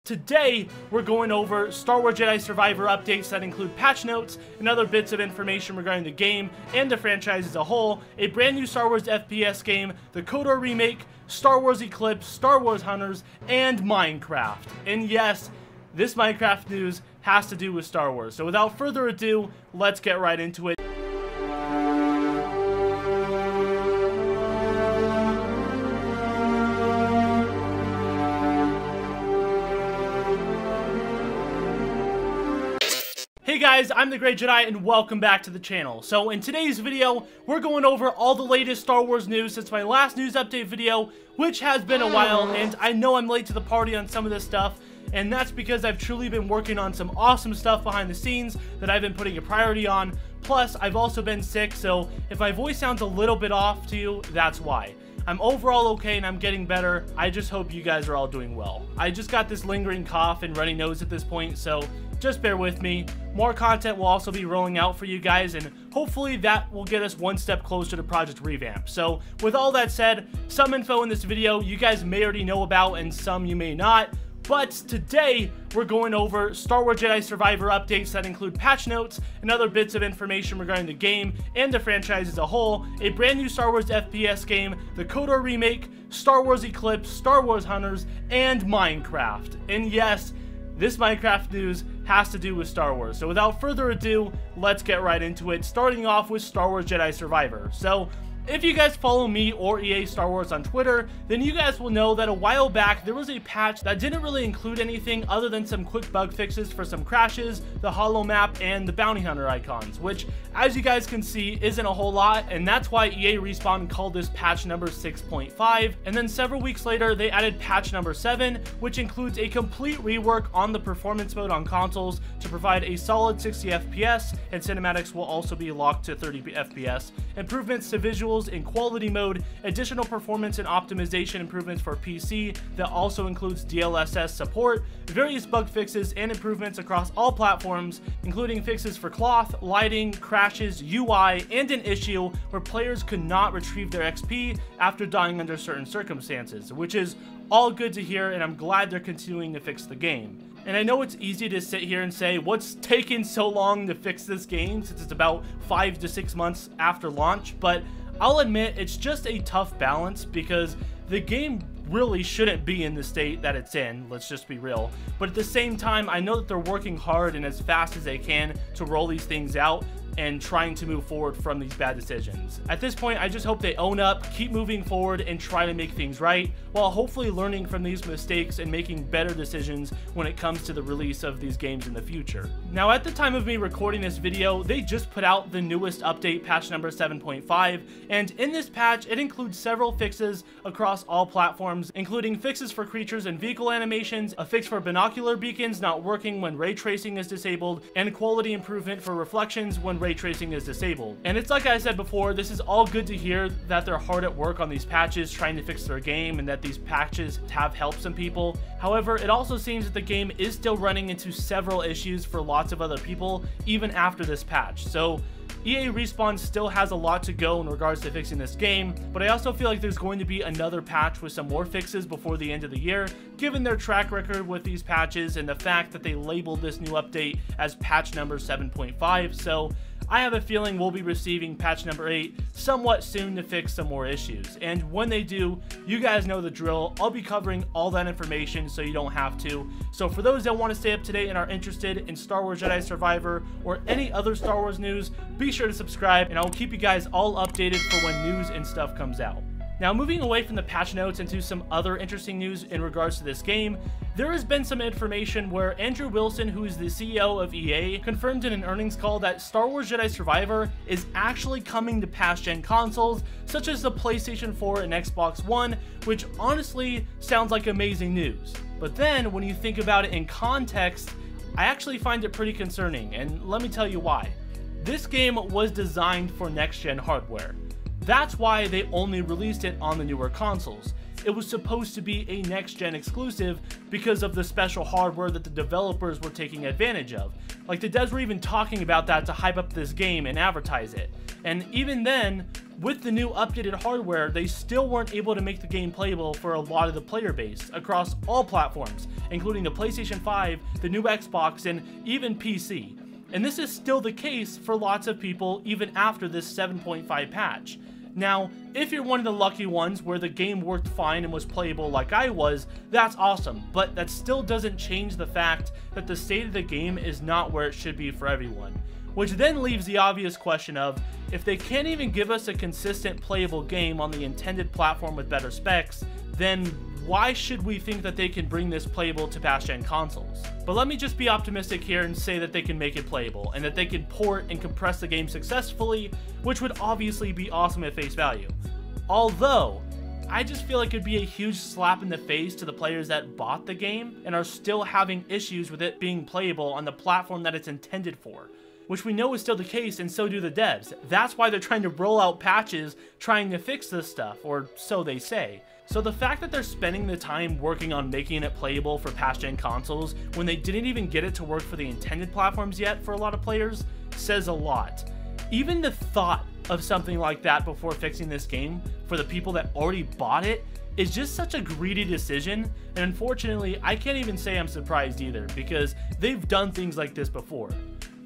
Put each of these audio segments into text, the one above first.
Today, we're going over Star Wars Jedi Survivor updates that include patch notes and other bits of information regarding the game and the franchise as a whole, a brand new Star Wars FPS game, the KOTOR Remake, Star Wars Eclipse, Star Wars Hunters, and Minecraft. And yes, this Minecraft news has to do with Star Wars. So without further ado, let's get right into it. Hey guys, I'm the Great Jedi and welcome back to the channel. So in today's video, we're going over all the latest Star Wars news since my last news update video, which has been a while, and I know I'm late to the party on some of this stuff, and that's because I've truly been working on some awesome stuff behind the scenes that I've been putting a priority on. Plus, I've also been sick, so if my voice sounds a little bit off to you, that's why. I'm overall okay and I'm getting better. I just hope you guys are all doing well. I just got this lingering cough and runny nose at this point, so just bear with me. More content will also be rolling out for you guys, and hopefully that will get us one step closer to Project Revamp. So with all that said, some info in this video you guys may already know about and some you may not. But today, we're going over Star Wars Jedi Survivor updates that include patch notes and other bits of information regarding the game and the franchise as a whole, a brand new Star Wars FPS game, the KOTOR Remake, Star Wars Eclipse, Star Wars Hunters, and Minecraft. And yes, this Minecraft news has to do with Star Wars. So without further ado, let's get right into it, starting off with Star Wars Jedi Survivor. So if you guys follow me or EA Star Wars on Twitter, then you guys will know that a while back there was a patch that didn't really include anything other than some quick bug fixes for some crashes, the holo map, and the bounty hunter icons, which as you guys can see isn't a whole lot, and that's why EA Respawn called this patch number 6.5, and then several weeks later they added patch number 7, which includes a complete rework on the performance mode on consoles to provide a solid 60 FPS, and cinematics will also be locked to 30 FPS, improvements to visuals in quality mode, additional performance and optimization improvements for PC that also includes DLSS support, various bug fixes and improvements across all platforms, including fixes for cloth, lighting, crashes, UI, and an issue where players could not retrieve their XP after dying under certain circumstances, which is all good to hear, and I'm glad they're continuing to fix the game. And I know it's easy to sit here and say, what's taking so long to fix this game since it's about 5 to 6 months after launch, but I'll admit it's just a tough balance because the game really shouldn't be in the state that it's in, let's just be real. But at the same time, I know that they're working hard and as fast as they can to roll these things out and trying to move forward from these bad decisions. At this point, I just hope they own up, keep moving forward, and try to make things right, while hopefully learning from these mistakes and making better decisions when it comes to the release of these games in the future. Now, at the time of me recording this video, they just put out the newest update, patch number 7.5, and in this patch, it includes several fixes across all platforms, including fixes for creatures and vehicle animations, a fix for binocular beacons not working when ray tracing is disabled, and quality improvement for reflections when ray tracing is disabled. And it's like I said before, this is all good to hear that they're hard at work on these patches trying to fix their game and that these patches have helped some people. However, it also seems that the game is still running into several issues for lots of other people even after this patch. So EA Respawn still has a lot to go in regards to fixing this game, but I also feel like there's going to be another patch with some more fixes before the end of the year, given their track record with these patches and the fact that they labeled this new update as patch number 7.5, so I have a feeling we'll be receiving patch number 8 somewhat soon to fix some more issues. And when they do, you guys know the drill. I'll be covering all that information so you don't have to. So for those that want to stay up to date and are interested in Star Wars Jedi Survivor or any other Star Wars news, be sure to subscribe and I will keep you guys all updated for when news and stuff comes out. Now, moving away from the patch notes into some other interesting news in regards to this game, there has been some information where Andrew Wilson, who is the CEO of EA, confirmed in an earnings call that Star Wars Jedi Survivor is actually coming to past-gen consoles, such as the PlayStation 4 and Xbox One, which honestly sounds like amazing news. But then, when you think about it in context, I actually find it pretty concerning, and let me tell you why. This game was designed for next-gen hardware. That's why they only released it on the newer consoles. It was supposed to be a next-gen exclusive because of the special hardware that the developers were taking advantage of. Like, the devs were even talking about that to hype up this game and advertise it. And even then, with the new updated hardware, they still weren't able to make the game playable for a lot of the player base across all platforms, including the PlayStation 5, the new Xbox, and even PC. And this is still the case for lots of people even after this 7.5 patch. Now, if you're one of the lucky ones where the game worked fine and was playable like I was, that's awesome, but that still doesn't change the fact that the state of the game is not where it should be for everyone. Which then leaves the obvious question of, if they can't even give us a consistent playable game on the intended platform with better specs, then why should we think that they can bring this playable to past-gen consoles? But let me just be optimistic here and say that they can make it playable, and that they can port and compress the game successfully, which would obviously be awesome at face value. Although, I just feel like it'd be a huge slap in the face to the players that bought the game and are still having issues with it being playable on the platform that it's intended for. Which we know is still the case, and so do the devs. That's why they're trying to roll out patches trying to fix this stuff, or so they say. So the fact that they're spending the time working on making it playable for past-gen consoles when they didn't even get it to work for the intended platforms yet for a lot of players says a lot. Even the thought of something like that before fixing this game for the people that already bought it is just such a greedy decision, and unfortunately I can't even say I'm surprised either, because they've done things like this before.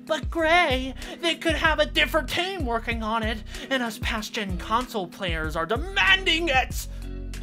But Gray, they could have a different team working on it, and us past-gen console players are demanding it!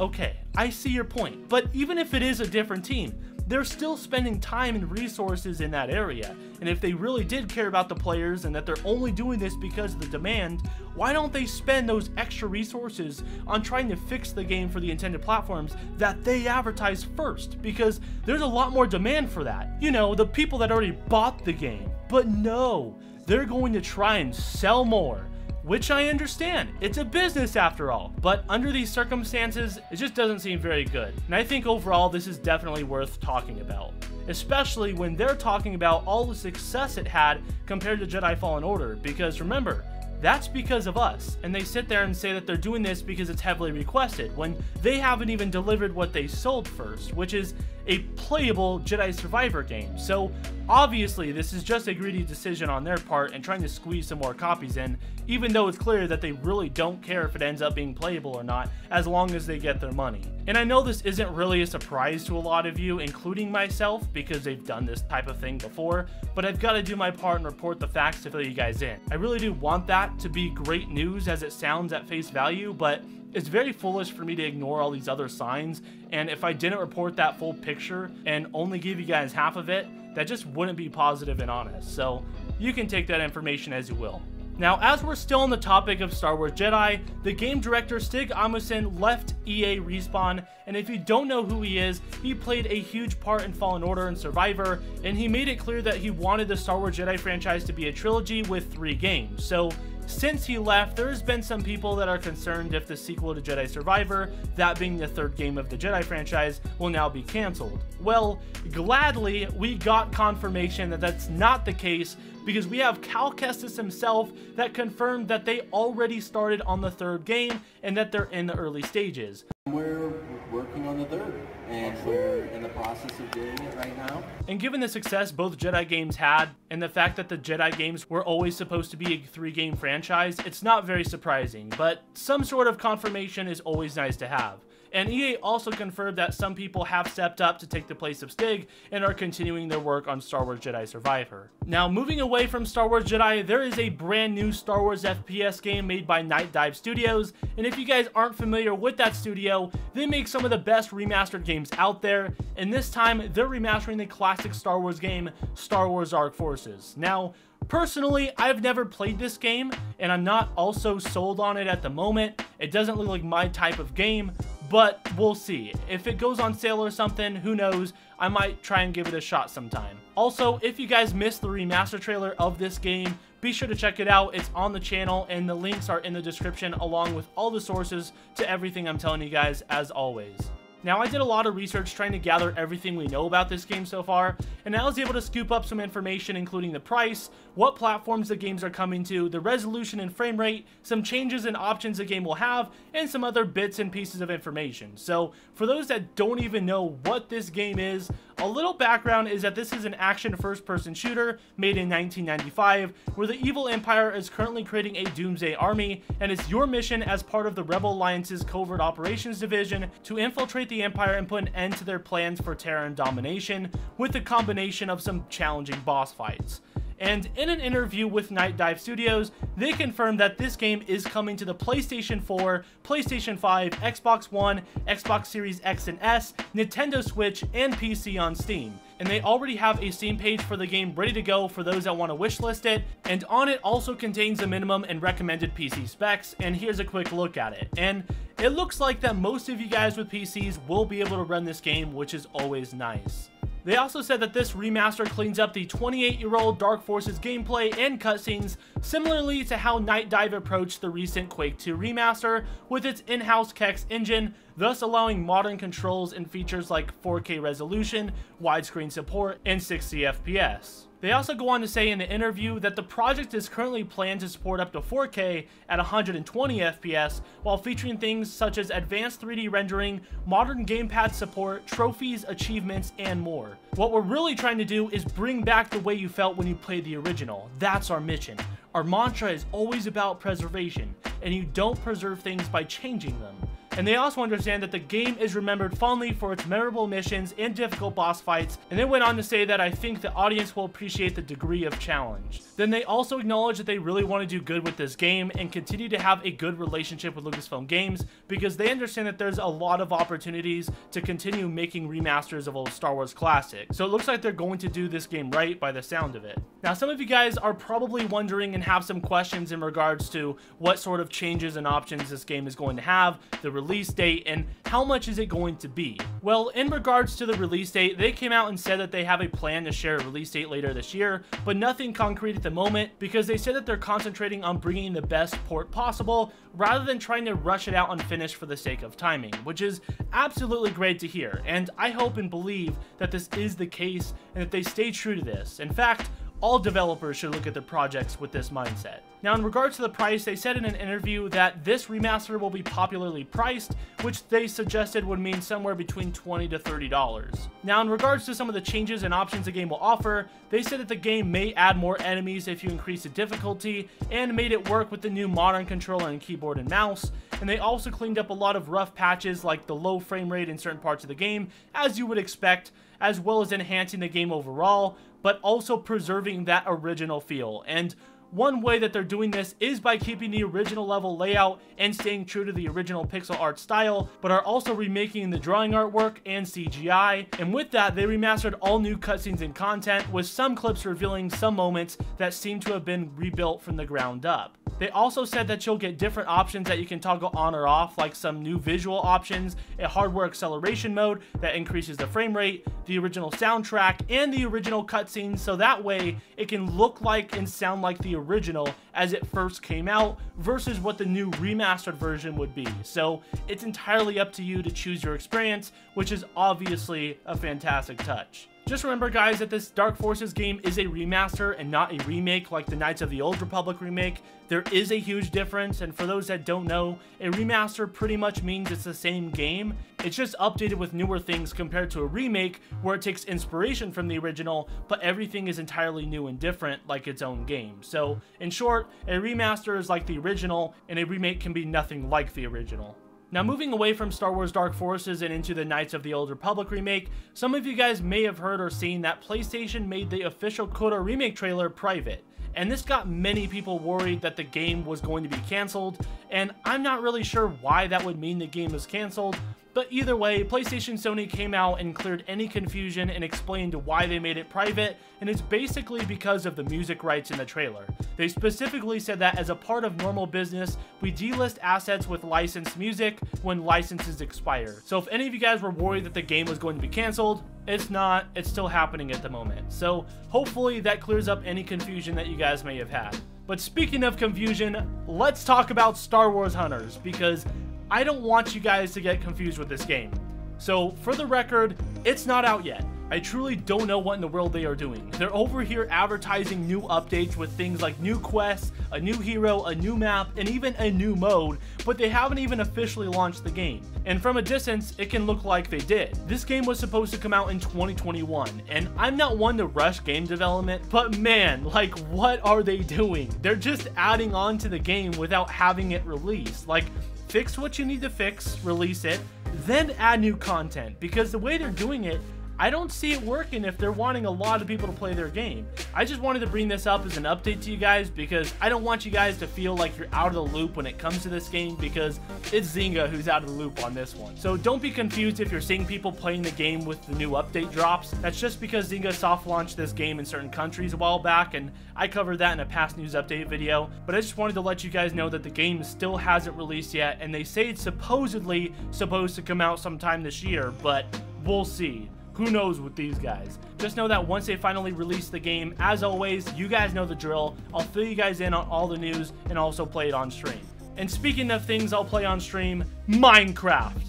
Okay, I see your point, but even if it is a different team, they're still spending time and resources in that area, and if they really did care about the players and that they're only doing this because of the demand, why don't they spend those extra resources on trying to fix the game for the intended platforms that they advertise first? Because there's a lot more demand for that. You know, the people that already bought the game. But no, they're going to try and sell more. Which I understand, it's a business after all, but under these circumstances, it just doesn't seem very good. And I think overall this is definitely worth talking about, especially when they're talking about all the success it had compared to Jedi Fallen Order, because remember, that's because of us, and they sit there and say that they're doing this because it's heavily requested, when they haven't even delivered what they sold first, which is a playable Jedi Survivor game. So obviously this is just a greedy decision on their part and trying to squeeze some more copies in, even though it's clear that they really don't care if it ends up being playable or not, as long as they get their money. And I know this isn't really a surprise to a lot of you, including myself, because they've done this type of thing before, but I've got to do my part and report the facts to fill you guys in. I really do want that to be great news as it sounds at face value, but it's very foolish for me to ignore all these other signs, and if I didn't report that full picture and only give you guys half of it, that just wouldn't be positive and honest. So you can take that information as you will. Now, as we're still on the topic of Star Wars Jedi, the game director Stig Asmussen left EA Respawn, and if you don't know who he is, he played a huge part in Fallen Order and Survivor, and he made it clear that he wanted the Star Wars Jedi franchise to be a trilogy with 3 games. So since he left, there's been some people that are concerned if the sequel to Jedi Survivor, that being the 3rd game of the Jedi franchise, will now be cancelled. Well, gladly, we got confirmation that that's not the case, because we have Cal Kestis himself that confirmed that they already started on the 3rd game and that they're in the early stages. We're working on the 3rd, and we're in the process of doing it right now. And given the success both Jedi games had, and the fact that the Jedi games were always supposed to be a 3-game franchise, it's not very surprising, but some sort of confirmation is always nice to have. And EA also confirmed that some people have stepped up to take the place of Stig and are continuing their work on Star Wars Jedi Survivor. Now, moving away from Star Wars Jedi, there is a brand new Star Wars FPS game made by Night Dive Studios, and if you guys aren't familiar with that studio, they make some of the best remastered games out there, and this time they're remastering the classic Star Wars game, Star Wars Arc Forces. Now, personally, I've never played this game, and I'm not also sold on it at the moment. It doesn't look like my type of game, but we'll see. If it goes on sale or something, who knows, I might try and give it a shot sometime. Also, if you guys missed the remaster trailer of this game, be sure to check it out. It's on the channel, and the links are in the description along with all the sources to everything I'm telling you guys, as always. Now, I did a lot of research trying to gather everything we know about this game so far, and I was able to scoop up some information including the price, what platforms the games are coming to, the resolution and frame rate, some changes and options the game will have, and some other bits and pieces of information. So, for those that don't even know what this game is, a little background is that this is an action first-person shooter made in 1995, where the evil empire is currently creating a doomsday army, and it's your mission as part of the Rebel Alliance's Covert Operations Division to infiltrate the empire and put an end to their plans for terror and domination, with a combination of some challenging boss fights. And in an interview with Night Dive Studios, they confirmed that this game is coming to the PlayStation 4, PlayStation 5, Xbox One, Xbox Series X and S, Nintendo Switch, and PC on Steam. And they already have a Steam page for the game ready to go for those that want to wishlist it, and on it also contains the minimum and recommended PC specs, and here's a quick look at it. And it looks like that most of you guys with PCs will be able to run this game, which is always nice. They also said that this remaster cleans up the 28-year-old Dark Forces gameplay and cutscenes, similarly to how Night Dive approached the recent Quake 2 remaster with its in-house Kex engine, thus allowing modern controls and features like 4K resolution, widescreen support, and 60 FPS. They also go on to say in the interview that the project is currently planned to support up to 4K at 120 FPS, while featuring things such as advanced 3D rendering, modern gamepad support, trophies, achievements, and more. What we're really trying to do is bring back the way you felt when you played the original. That's our mission. Our mantra is always about preservation, and you don't preserve things by changing them. And they also understand that the game is remembered fondly for its memorable missions and difficult boss fights, and they went on to say that I think the audience will appreciate the degree of challenge. Then they also acknowledge that they really want to do good with this game and continue to have a good relationship with Lucasfilm Games, because they understand that there's a lot of opportunities to continue making remasters of old Star Wars classics. So it looks like they're going to do this game right by the sound of it. Now, some of you guys are probably wondering and have some questions in regards to what sort of changes and options this game is going to have, the release date, and how much is it going to be. Well, in regards to the release date, they came out and said that they have a plan to share a release date later this year, but nothing concrete at the moment, because they said that they're concentrating on bringing the best port possible rather than trying to rush it out unfinished for the sake of timing, which is absolutely great to hear, and I hope and believe that this is the case and that they stay true to this. In fact, all developers should look at their projects with this mindset. Now, in regards to the price, they said in an interview that this remaster will be popularly priced, which they suggested would mean somewhere between $20 to $30. Now, in regards to some of the changes and options the game will offer, they said that the game may add more enemies if you increase the difficulty, and made it work with the new modern controller and keyboard and mouse, and they also cleaned up a lot of rough patches like the low frame rate in certain parts of the game, as you would expect, as well as enhancing the game overall, but also preserving that original feel. And one way that they're doing this is by keeping the original level layout and staying true to the original pixel art style, but are also remaking the drawing artwork and CGI. And with that, they remastered all new cutscenes and content, with some clips revealing some moments that seem to have been rebuilt from the ground up. They also said that you'll get different options that you can toggle on or off, like some new visual options, a hardware acceleration mode that increases the frame rate, the original soundtrack, and the original cutscenes, so that way it can look like and sound like the original as it first came out versus what the new remastered version would be. So it's entirely up to you to choose your experience, which is obviously a fantastic touch. Just remember, guys, that this Dark Forces game is a remaster and not a remake like the Knights of the Old Republic remake. There is a huge difference, and for those that don't know, a remaster pretty much means it's the same game. It's just updated with newer things compared to a remake where it takes inspiration from the original, but everything is entirely new and different like its own game. So, in short, a remaster is like the original, and a remake can be nothing like the original. Now, moving away from Star Wars Dark Forces and into the Knights of the Old Republic remake, some of you guys may have heard or seen that PlayStation made the official KOTOR Remake trailer private, and this got many people worried that the game was going to be cancelled, and I'm not really sure why that would mean the game is cancelled. But either way, PlayStation Sony came out and cleared any confusion and explained why they made it private, and it's basically because of the music rights in the trailer. They specifically said that as a part of normal business, we delist assets with licensed music when licenses expire. So if any of you guys were worried that the game was going to be canceled, it's not. It's still happening at the moment. So hopefully that clears up any confusion that you guys may have had. But speaking of confusion, let's talk about Star Wars Hunters, because I don't want you guys to get confused with this game. So for the record, it's not out yet. I truly don't know what in the world they are doing. They're over here advertising new updates with things like new quests, a new hero, a new map, and even a new mode, but they haven't even officially launched the game. And from a distance, it can look like they did. This game was supposed to come out in 2021, and I'm not one to rush game development, but man, like, what are they doing? They're just adding on to the game without having it released. Like, fix what you need to fix, release it, then add new content, because the way they're doing it, I don't see it working if they're wanting a lot of people to play their game. I just wanted to bring this up as an update to you guys because I don't want you guys to feel like you're out of the loop when it comes to this game, because it's Zynga who's out of the loop on this one. So don't be confused if you're seeing people playing the game with the new update drops. That's just because Zynga soft launched this game in certain countries a while back, and I covered that in a past news update video. But I just wanted to let you guys know that the game still hasn't released yet, and they say it's supposedly supposed to come out sometime this year, but we'll see. Who knows with these guys? Just know that once they finally release the game, as always, you guys know the drill. I'll fill you guys in on all the news and also play it on stream. And speaking of things I'll play on stream, Minecraft.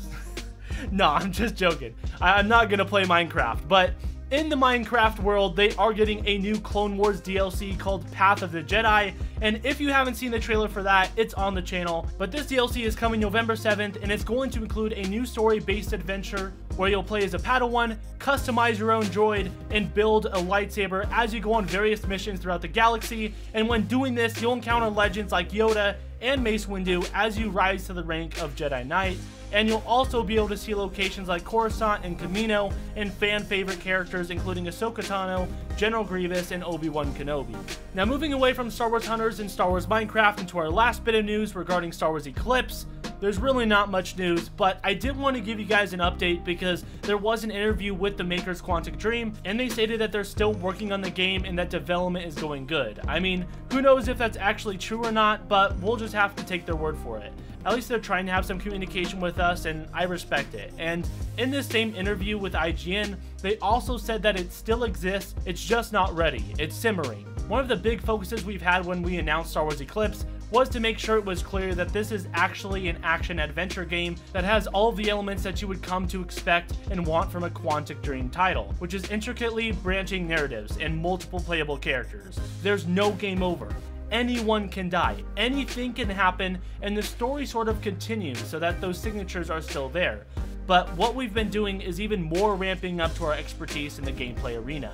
No, I'm just joking. I'm not gonna play Minecraft, but in the Minecraft world, they are getting a new Clone Wars DLC called Path of the Jedi, and if you haven't seen the trailer for that, it's on the channel. But this DLC is coming November 7th, and it's going to include a new story-based adventure where you'll play as a Padawan, customize your own droid, and build a lightsaber as you go on various missions throughout the galaxy. And when doing this, you'll encounter legends like Yoda and Mace Windu as you rise to the rank of Jedi Knight. And you'll also be able to see locations like Coruscant and Kamino, and fan favorite characters including Ahsoka Tano, General Grievous, and Obi-Wan Kenobi. Now moving away from Star Wars Hunters and Star Wars Minecraft into our last bit of news regarding Star Wars Eclipse, there's really not much news, but I did want to give you guys an update because there was an interview with the makers Quantic Dream, and they stated that they're still working on the game and that development is going good. I mean, who knows if that's actually true or not, but we'll just have to take their word for it. At least they're trying to have some communication with us, and I respect it. And in this same interview with IGN, they also said that it still exists, it's just not ready, it's simmering. One of the big focuses we've had when we announced Star Wars Eclipse was to make sure it was clear that this is actually an action-adventure game that has all of the elements that you would come to expect and want from a Quantic Dream title, which is intricately branching narratives and multiple playable characters. There's no game over. Anyone can die, anything can happen, and the story sort of continues so that those signatures are still there. But what we've been doing is even more ramping up to our expertise in the gameplay arena.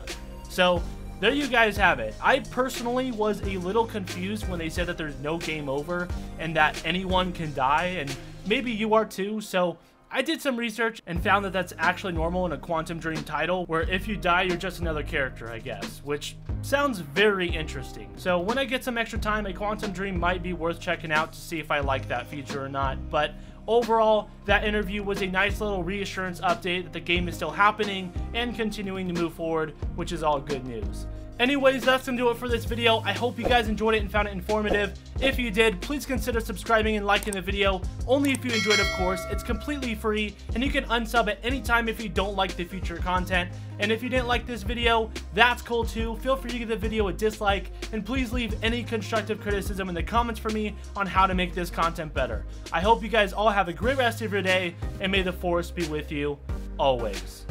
So there you guys have it. I personally was a little confused when they said that there's no game over and that anyone can die, and maybe you are too, so I did some research and found that that's actually normal in a Quantum Dream title, where if you die, you're just another character, I guess, which sounds very interesting. So when I get some extra time, a Quantum Dream might be worth checking out to see if I like that feature or not. But overall, that interview was a nice little reassurance update that the game is still happening and continuing to move forward, which is all good news. Anyways, that's gonna do it for this video. I hope you guys enjoyed it and found it informative. If you did, please consider subscribing and liking the video. Only if you enjoyed, of course. It's completely free, and you can unsub at any time if you don't like the future content. And if you didn't like this video, that's cool too. Feel free to give the video a dislike, and please leave any constructive criticism in the comments for me on how to make this content better. I hope you guys all have a great rest of your day, and may the Force be with you always.